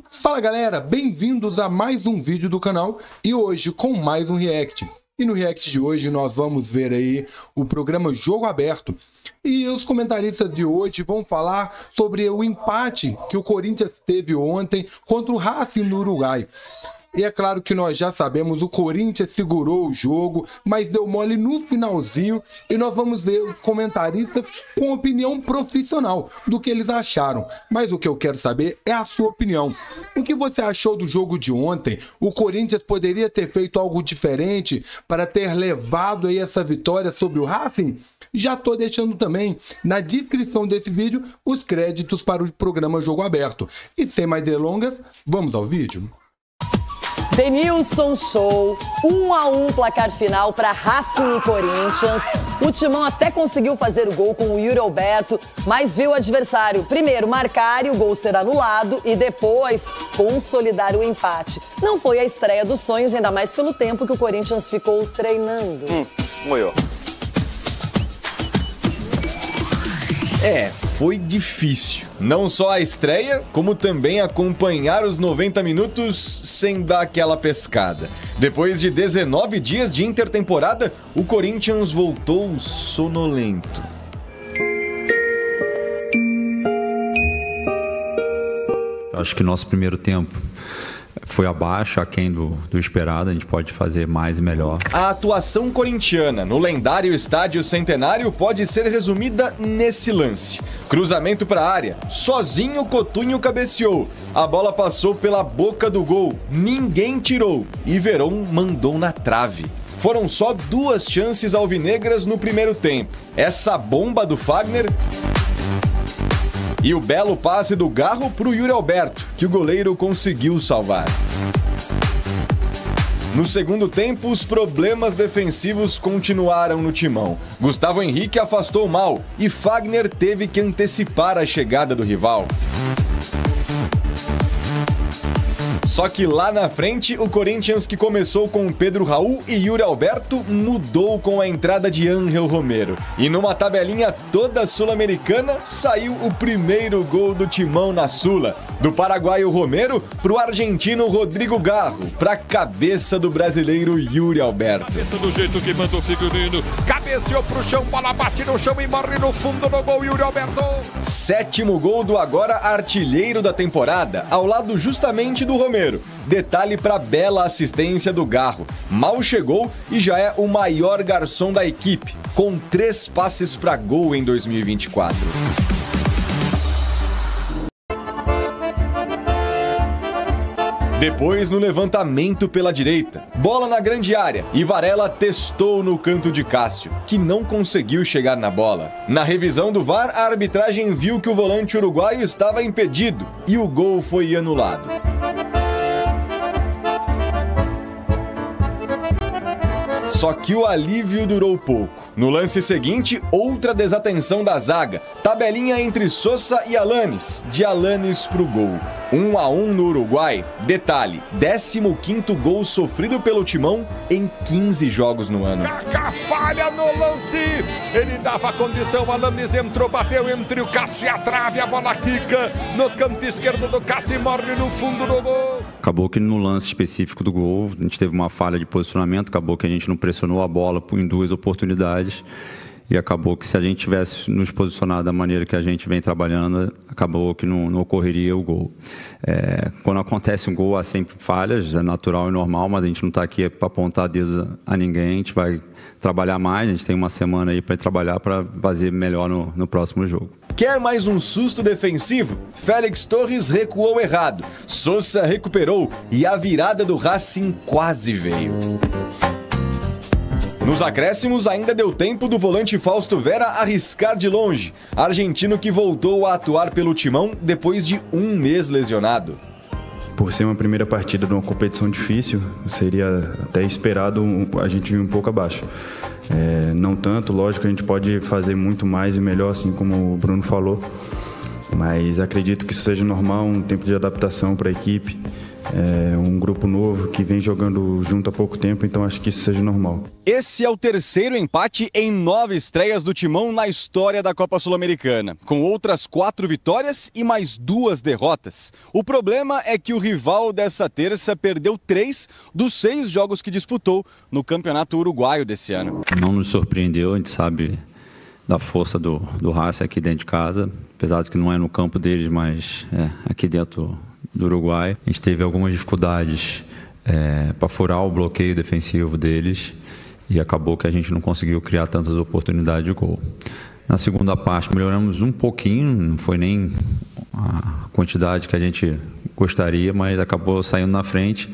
Fala galera, bem-vindos a mais um vídeo do canal e hoje com mais um react. E no react de hoje nós vamos ver aí o programa Jogo Aberto. E os comentaristas de hoje vão falar sobre o empate que o Corinthians teve ontem contra o Racing no Uruguai. E é claro que nós já sabemos, o Corinthians segurou o jogo, mas deu mole no finalzinho. E nós vamos ver os comentaristas com opinião profissional do que eles acharam. Mas o que eu quero saber é a sua opinião. O que você achou do jogo de ontem? O Corinthians poderia ter feito algo diferente para ter levado aí essa vitória sobre o Racing? Já estou deixando também na descrição desse vídeo os créditos para o programa Jogo Aberto. E sem mais delongas, vamos ao vídeo. Denilson Show, 1-1 placar final para Racing e Corinthians. O Timão até conseguiu fazer o gol com o Yuri Alberto, mas viu o adversário primeiro marcar e o gol ser anulado e depois consolidar o empate. Não foi a estreia dos sonhos, ainda mais pelo tempo que o Corinthians ficou treinando. Moiou. Foi difícil. Não só a estreia, como também acompanhar os 90 minutos sem dar aquela pescada. Depois de 19 dias de intertemporada, o Corinthians voltou sonolento. Acho que nosso primeiro tempo foi abaixo, aquém do esperado. A gente pode fazer mais e melhor. A atuação corintiana no lendário Estádio Centenário pode ser resumida nesse lance. Cruzamento para a área, sozinho Coutinho cabeceou. A bola passou pela boca do gol, ninguém tirou e Veron mandou na trave. Foram só 2 chances alvinegras no primeiro tempo. Essa bomba do Fagner e o belo passe do Garro para o Yuri Alberto, que o goleiro conseguiu salvar. No segundo tempo, os problemas defensivos continuaram no Timão. Gustavo Henrique afastou mal e Fagner teve que antecipar a chegada do rival. Só que lá na frente, o Corinthians, que começou com Pedro Raul e Yuri Alberto, mudou com a entrada de Ángel Romero. E numa tabelinha toda sul-americana, saiu o primeiro gol do Timão na Sula. Do paraguaio Romero pro argentino Rodrigo Garro, pra cabeça do brasileiro Yuri Alberto. Cabeça do jeito que manda o figurino, cabeceou pro chão, bola bate no chão e morre no fundo do gol, Yuri Alberto. 7º gol do agora artilheiro da temporada, ao lado justamente do Romero. Detalhe para bela assistência do Garro. Mal chegou e já é o maior garçom da equipe, com 3 passes para gol em 2024. Depois no levantamento pela direita, bola na grande área e Varela testou no canto de Cássio, que não conseguiu chegar na bola. Na revisão do VAR, a arbitragem viu que o volante uruguaio estava impedido e o gol foi anulado. Só que o alívio durou pouco. No lance seguinte, outra desatenção da zaga. Tabelinha entre Sosa e Alanis. De Alanis pro gol. 1-1 no Uruguai. Detalhe, 15º gol sofrido pelo Timão em 15 jogos no ano. Kaká falha no lance. Ele dava condição, Alanis entrou, bateu entre o Cássio e a trave. A bola quica no canto esquerdo do Cássio e morre no fundo do gol. Acabou que no lance específico do gol, a gente teve uma falha de posicionamento. Acabou que a gente não pressionou a bola em 2 oportunidades. E acabou que se a gente tivesse nos posicionado da maneira que a gente vem trabalhando, acabou que não ocorreria o gol. Quando acontece um gol, há sempre falhas, é natural e normal, mas a gente não está aqui para apontar dedos a ninguém, a gente vai trabalhar mais, a gente tem uma semana aí para trabalhar para fazer melhor no próximo jogo. Quer mais um susto defensivo? Félix Torres recuou errado, Sosa recuperou e a virada do Racing quase veio. Nos acréscimos, ainda deu tempo do volante Fausto Vera arriscar de longe, argentino que voltou a atuar pelo Timão depois de 1 mês lesionado. Por ser uma primeira partida de uma competição difícil, seria até esperado a gente vir um pouco abaixo. Não tanto, lógico, a gente pode fazer muito mais e melhor, assim como o Bruno falou. Mas acredito que isso seja normal, um tempo de adaptação para a equipe. Um grupo novo que vem jogando junto há pouco tempo, então acho que isso seja normal. Esse é o terceiro empate em 9 estreias do Timão na história da Copa Sul-Americana, com outras 4 vitórias e mais 2 derrotas. O problema é que o rival dessa terça perdeu 3 dos 6 jogos que disputou no Campeonato Uruguaio desse ano. Não nos surpreendeu, a gente sabe da força do Racing aqui dentro de casa, apesar de que não é no campo deles, mas aqui dentro do Uruguai. A gente teve algumas dificuldades para furar o bloqueio defensivo deles e acabou que a gente não conseguiu criar tantas oportunidades de gol. Na segunda parte melhoramos um pouquinho, não foi nem a quantidade que a gente gostaria, mas acabou saindo na frente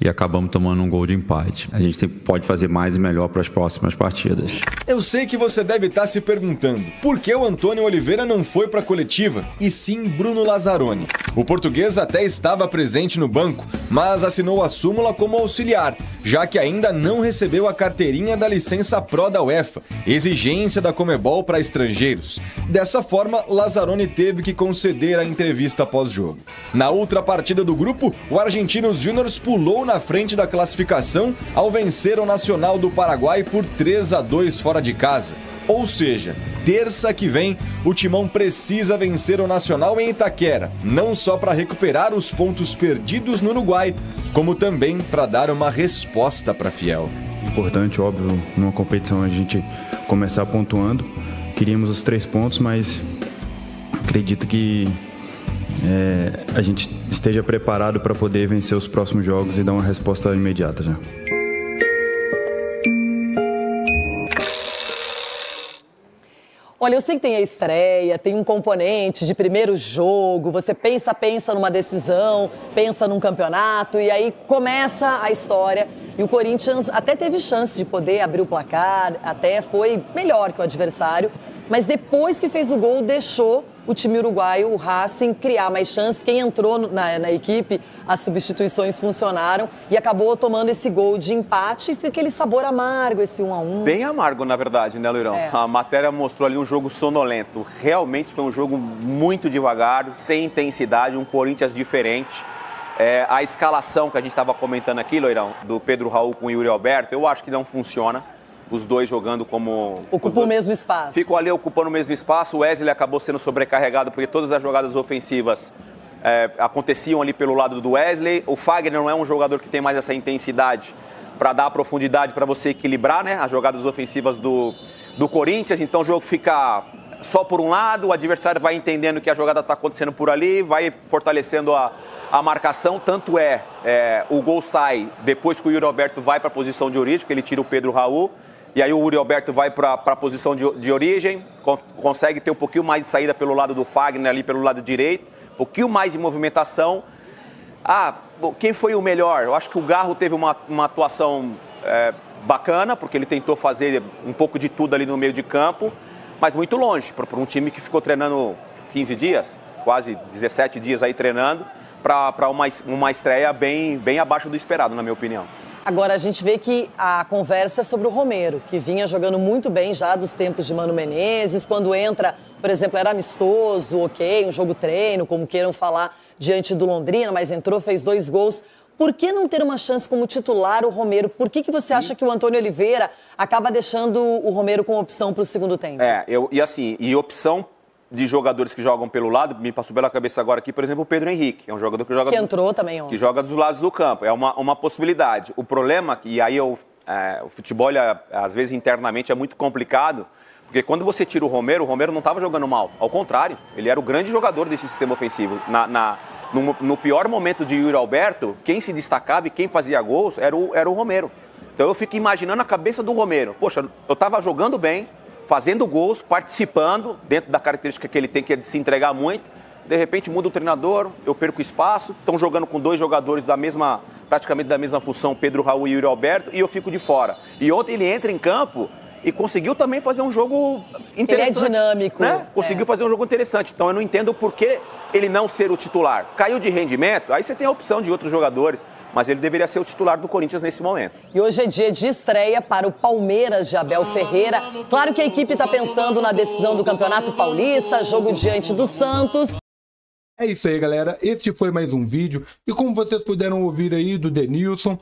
e acabamos tomando um gol de empate. A gente pode fazer mais e melhor para as próximas partidas. Eu sei que você deve estar se perguntando por que o Antônio Oliveira não foi para a coletiva e sim Bruno Lazzaroni. O português até estava presente no banco, mas assinou a súmula como auxiliar, já que ainda não recebeu a carteirinha da licença Pro da UEFA, exigência da Conmebol para estrangeiros. Dessa forma, Lazzaroni teve que conceder a entrevista pós-jogo. Na outra partida do grupo, o Argentinos Júniors pulou na frente da classificação ao vencer o Nacional do Paraguai por 3-2 fora de casa. Ou seja, terça que vem, o Timão precisa vencer o Nacional em Itaquera, não só para recuperar os pontos perdidos no Uruguai, como também para dar uma resposta para Fiel. Importante, óbvio, numa competição a gente começar pontuando. Queríamos os 3 pontos, mas acredito que a gente esteja preparado para poder vencer os próximos jogos e dar uma resposta imediata já. Olha, eu sei que tem a estreia, tem um componente de primeiro jogo, você pensa numa decisão, pensa num campeonato e aí começa a história. E o Corinthians até teve chance de poder abrir o placar, até foi melhor que o adversário, mas depois que fez o gol deixou o time uruguaio, o Racing, criar mais chances. Quem entrou na equipe, as substituições funcionaram e acabou tomando esse gol de empate e fica aquele sabor amargo, esse 1-1. Bem amargo, na verdade, né, Luirão? A matéria mostrou ali um jogo sonolento. Realmente foi um jogo muito devagar, sem intensidade, um Corinthians diferente. A escalação que a gente estava comentando aqui, Loirão, do Pedro Raul com o Yuri Alberto, eu acho que não funciona. Os dois jogando como... Ocupam o mesmo espaço. Ficam ali ocupando o mesmo espaço. O Wesley acabou sendo sobrecarregado porque todas as jogadas ofensivas aconteciam ali pelo lado do Wesley. O Fagner não é um jogador que tem mais essa intensidade para dar a profundidade para você equilibrar, né, as jogadas ofensivas do Corinthians. Então o jogo fica só por um lado, o adversário vai entendendo que a jogada está acontecendo por ali, vai fortalecendo a marcação. Tanto o gol sai depois que o Yuri Alberto vai para a posição de origem, porque ele tira o Pedro Raul. E aí o Yuri Alberto vai para a posição de origem, consegue ter um pouquinho mais de saída pelo lado do Fagner, ali pelo lado direito, um pouquinho mais de movimentação. Quem foi o melhor? Eu acho que o Garro teve uma atuação bacana, porque ele tentou fazer um pouco de tudo ali no meio de campo, mas muito longe, para um time que ficou treinando 15 dias, quase 17 dias aí treinando, para uma estreia bem abaixo do esperado, na minha opinião. Agora, a gente vê que a conversa é sobre o Romero, que vinha jogando muito bem já dos tempos de Mano Menezes. Quando entra, por exemplo, era amistoso, ok, um jogo treino, como queiram falar, diante do Londrina, mas entrou, fez 2 gols. Por que não ter uma chance como titular o Romero? Por que você acha que o Antônio Oliveira acaba deixando o Romero com opção para o segundo tempo? E opção de jogadores que jogam pelo lado, me passou pela cabeça agora aqui, por exemplo, o Pedro Henrique, é um jogador que joga... Que entrou também ontem. Que joga dos lados do campo, é uma possibilidade. O problema, e aí o futebol, às vezes, internamente é muito complicado, porque quando você tira o Romero não estava jogando mal, ao contrário, ele era o grande jogador desse sistema ofensivo. No pior momento de Yuri Alberto, quem se destacava e quem fazia gols era o Romero. Então eu fico imaginando a cabeça do Romero. Poxa, eu estava jogando bem, fazendo gols, participando, dentro da característica que ele tem, que é de se entregar muito. De repente muda o treinador, eu perco espaço, estão jogando com 2 jogadores praticamente da mesma função, Pedro Raul e Yuri Alberto, e eu fico de fora. E ontem ele entra em campo e conseguiu também fazer um jogo interessante. Ele é dinâmico. Né? Conseguiu fazer um jogo interessante. Então eu não entendo por que ele não ser o titular. Caiu de rendimento, aí você tem a opção de outros jogadores, mas ele deveria ser o titular do Corinthians nesse momento. E hoje é dia de estreia para o Palmeiras de Abel Ferreira. Claro que a equipe está pensando na decisão do Campeonato Paulista, jogo diante do Santos. É isso aí, galera. Este foi mais um vídeo. E como vocês puderam ouvir aí do Denilson,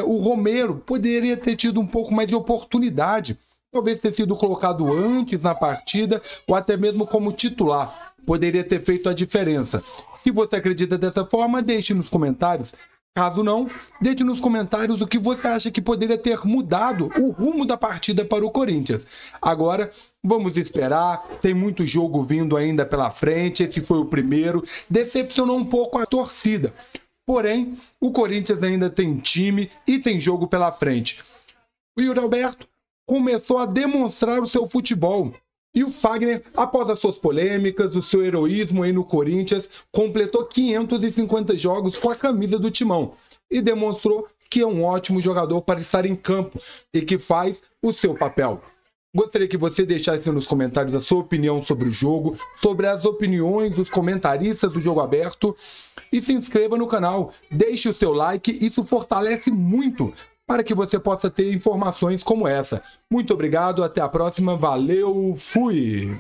o Romero poderia ter tido um pouco mais de oportunidade. Talvez ter sido colocado antes na partida ou até mesmo como titular. Poderia ter feito a diferença. Se você acredita dessa forma, deixe nos comentários. Caso não, deixe nos comentários o que você acha que poderia ter mudado o rumo da partida para o Corinthians. Agora, vamos esperar, tem muito jogo vindo ainda pela frente, esse foi o primeiro, decepcionou um pouco a torcida. Porém, o Corinthians ainda tem time e tem jogo pela frente. O Yuri Alberto começou a demonstrar o seu futebol. E o Fagner, após as suas polêmicas, o seu heroísmo aí no Corinthians, completou 550 jogos com a camisa do Timão e demonstrou que é um ótimo jogador para estar em campo e que faz o seu papel. Gostaria que você deixasse nos comentários a sua opinião sobre o jogo, sobre as opiniões dos comentaristas do Jogo Aberto e se inscreva no canal, deixe o seu like, isso fortalece muito para que você possa ter informações como essa. Muito obrigado, até a próxima, valeu, fui!